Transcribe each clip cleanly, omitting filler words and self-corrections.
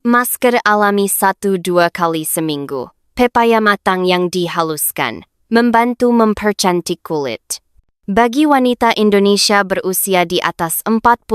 Masker alami 1-2 kali seminggu. Pepaya matang yang dihaluskan, membantu mempercantik kulit. Bagi wanita Indonesia berusia di atas 45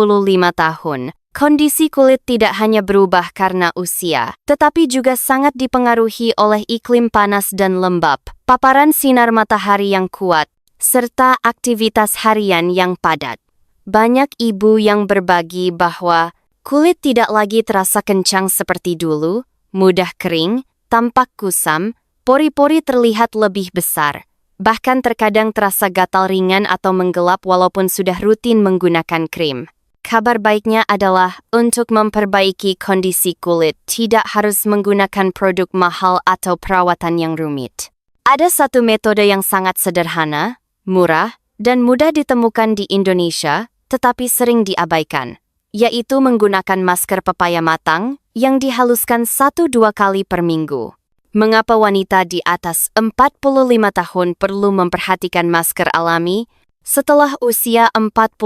tahun, kondisi kulit tidak hanya berubah karena usia, tetapi juga sangat dipengaruhi oleh iklim panas dan lembab, paparan sinar matahari yang kuat, serta aktivitas harian yang padat. Banyak ibu yang berbagi bahwa kulit tidak lagi terasa kencang seperti dulu, mudah kering, tampak kusam, pori-pori terlihat lebih besar, bahkan terkadang terasa gatal ringan atau menggelap walaupun sudah rutin menggunakan krim. Kabar baiknya adalah untuk memperbaiki kondisi kulit tidak harus menggunakan produk mahal atau perawatan yang rumit. Ada satu metode yang sangat sederhana, murah, dan mudah ditemukan di Indonesia, tetapi sering diabaikan, yaitu menggunakan masker pepaya matang yang dihaluskan 1-2 kali per minggu. Mengapa wanita di atas 45 tahun perlu memperhatikan masker alami? Setelah usia 45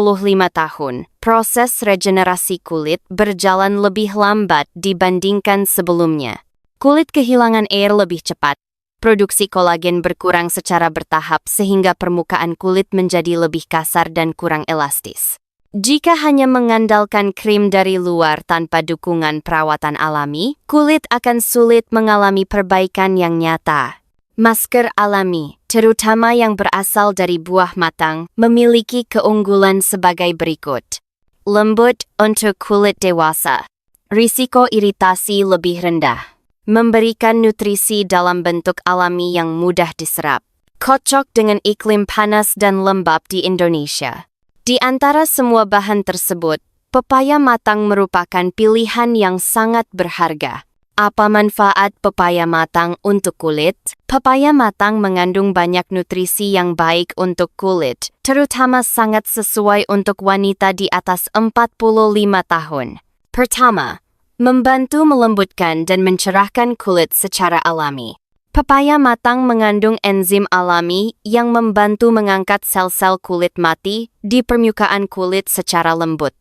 tahun, proses regenerasi kulit berjalan lebih lambat dibandingkan sebelumnya. Kulit kehilangan air lebih cepat. Produksi kolagen berkurang secara bertahap sehingga permukaan kulit menjadi lebih kasar dan kurang elastis. Jika hanya mengandalkan krim dari luar tanpa dukungan perawatan alami, kulit akan sulit mengalami perbaikan yang nyata. Masker alami, terutama yang berasal dari buah matang, memiliki keunggulan sebagai berikut. Lembut untuk kulit dewasa. Risiko iritasi lebih rendah. Memberikan nutrisi dalam bentuk alami yang mudah diserap. Cocok dengan iklim panas dan lembab di Indonesia. Di antara semua bahan tersebut, pepaya matang merupakan pilihan yang sangat berharga. Apa manfaat pepaya matang untuk kulit? Pepaya matang mengandung banyak nutrisi yang baik untuk kulit, terutama sangat sesuai untuk wanita di atas 45 tahun. Pertama, membantu melembutkan dan mencerahkan kulit secara alami. Pepaya matang mengandung enzim alami yang membantu mengangkat sel-sel kulit mati di permukaan kulit secara lembut.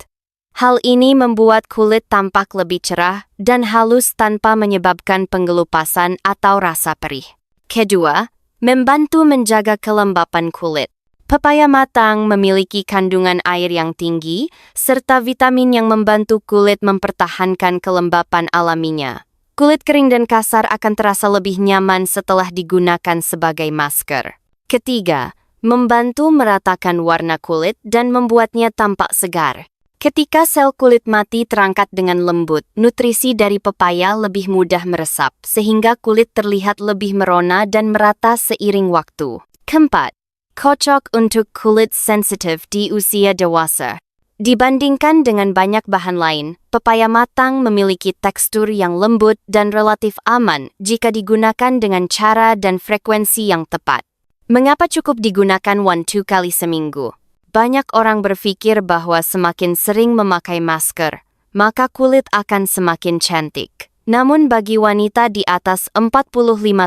Hal ini membuat kulit tampak lebih cerah dan halus tanpa menyebabkan penggelupasan atau rasa perih. Kedua, membantu menjaga kelembapan kulit. Pepaya matang memiliki kandungan air yang tinggi serta vitamin yang membantu kulit mempertahankan kelembapan alaminya. Kulit kering dan kasar akan terasa lebih nyaman setelah digunakan sebagai masker. Ketiga, membantu meratakan warna kulit dan membuatnya tampak segar. Ketika sel kulit mati terangkat dengan lembut, nutrisi dari pepaya lebih mudah meresap, sehingga kulit terlihat lebih merona dan merata seiring waktu. Keempat, cocok untuk kulit sensitif di usia dewasa. Dibandingkan dengan banyak bahan lain, pepaya matang memiliki tekstur yang lembut dan relatif aman jika digunakan dengan cara dan frekuensi yang tepat. Mengapa cukup digunakan 1-2 kali seminggu? Banyak orang berpikir bahwa semakin sering memakai masker, maka kulit akan semakin cantik. Namun bagi wanita di atas 45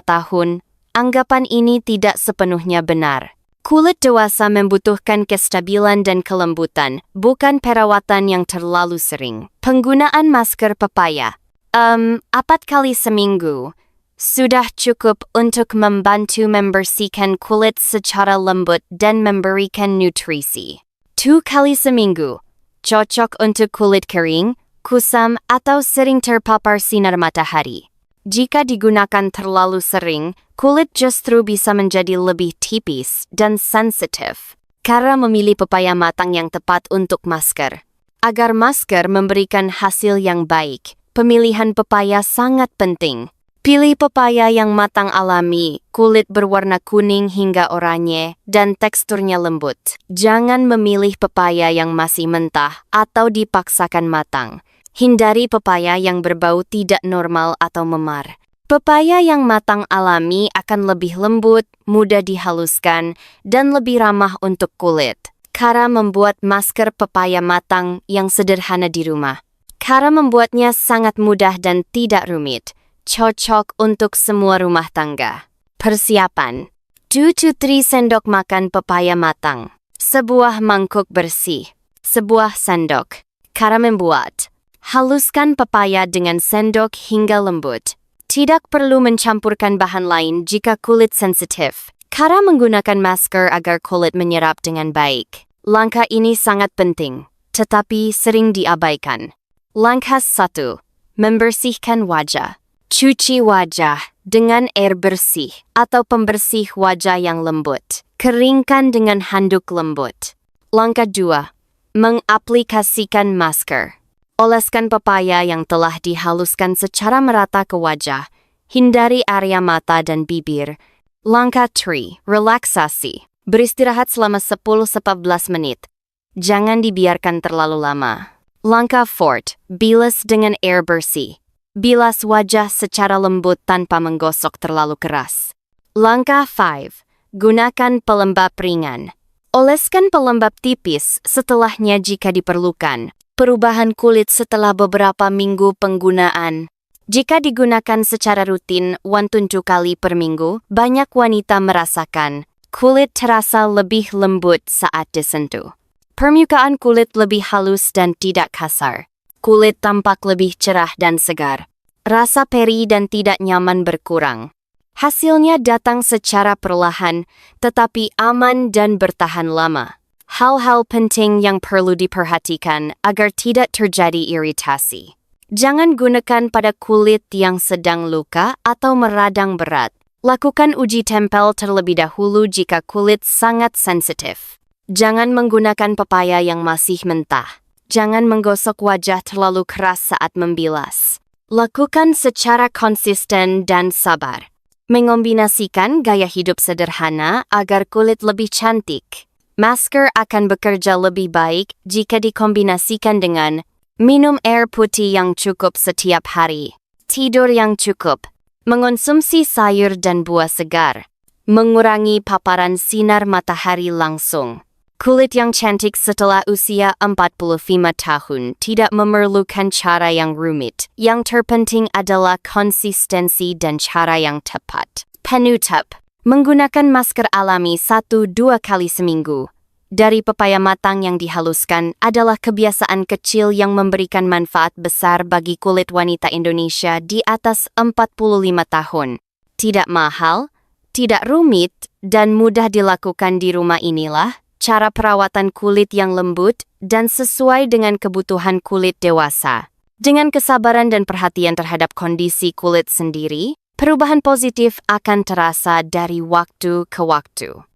tahun, anggapan ini tidak sepenuhnya benar. Kulit dewasa membutuhkan kestabilan dan kelembutan, bukan perawatan yang terlalu sering. Penggunaan masker pepaya 4 kali seminggu sudah cukup untuk membantu membersihkan kulit secara lembut dan memberikan nutrisi. 2 kali seminggu cocok untuk kulit kering, kusam, atau sering terpapar sinar matahari. Jika digunakan terlalu sering, kulit justru bisa menjadi lebih tipis dan sensitif. Cara memilih pepaya matang yang tepat untuk masker. Agar masker memberikan hasil yang baik, pemilihan pepaya sangat penting. Pilih pepaya yang matang alami, kulit berwarna kuning hingga oranye, dan teksturnya lembut. Jangan memilih pepaya yang masih mentah atau dipaksakan matang. Hindari pepaya yang berbau tidak normal atau memar. Pepaya yang matang alami akan lebih lembut, mudah dihaluskan, dan lebih ramah untuk kulit. Cara membuat masker pepaya matang yang sederhana di rumah. Cara membuatnya sangat mudah dan tidak rumit. Cocok untuk semua rumah tangga. Persiapan: 2-3 sendok makan pepaya matang. Sebuah mangkuk bersih. Sebuah sendok. Cara membuat: Haluskan pepaya dengan sendok hingga lembut. Tidak perlu mencampurkan bahan lain jika kulit sensitif. Cara menggunakan masker agar kulit menyerap dengan baik. Langkah ini sangat penting, tetapi sering diabaikan. Langkah 1. Membersihkan wajah. Cuci wajah dengan air bersih atau pembersih wajah yang lembut. Keringkan dengan handuk lembut. Langkah 2. Mengaplikasikan masker. Oleskan pepaya yang telah dihaluskan secara merata ke wajah. Hindari area mata dan bibir. Langkah 3. Relaksasi. Beristirahat selama 10-14 menit. Jangan dibiarkan terlalu lama. Langkah 4. Bilas dengan air bersih. Bilas wajah secara lembut tanpa menggosok terlalu keras. Langkah 5. Gunakan pelembab ringan. Oleskan pelembab tipis setelahnya jika diperlukan. Perubahan kulit setelah beberapa minggu penggunaan. Jika digunakan secara rutin 1-2 kali per minggu, banyak wanita merasakan kulit terasa lebih lembut saat disentuh. Permukaan kulit lebih halus dan tidak kasar. Kulit tampak lebih cerah dan segar. Rasa perih dan tidak nyaman berkurang. Hasilnya datang secara perlahan, tetapi aman dan bertahan lama. Hal-hal penting yang perlu diperhatikan agar tidak terjadi iritasi. Jangan gunakan pada kulit yang sedang luka atau meradang berat. Lakukan uji tempel terlebih dahulu jika kulit sangat sensitif. Jangan menggunakan pepaya yang masih mentah. Jangan menggosok wajah terlalu keras saat membilas. Lakukan secara konsisten dan sabar. Mengombinasikan gaya hidup sederhana agar kulit lebih cantik. Masker akan bekerja lebih baik jika dikombinasikan dengan minum air putih yang cukup setiap hari, tidur yang cukup, mengonsumsi sayur dan buah segar, mengurangi paparan sinar matahari langsung. Kulit yang cantik setelah usia 45 tahun tidak memerlukan cara yang rumit. Yang terpenting adalah konsistensi dan cara yang tepat. Penutup. Menggunakan masker alami 1-2 kali seminggu dari pepaya matang yang dihaluskan adalah kebiasaan kecil yang memberikan manfaat besar bagi kulit wanita Indonesia di atas 45 tahun. Tidak mahal, tidak rumit, dan mudah dilakukan di rumah. Inilah cara perawatan kulit yang lembut dan sesuai dengan kebutuhan kulit dewasa. Dengan kesabaran dan perhatian terhadap kondisi kulit sendiri, perubahan positif akan terasa dari waktu ke waktu.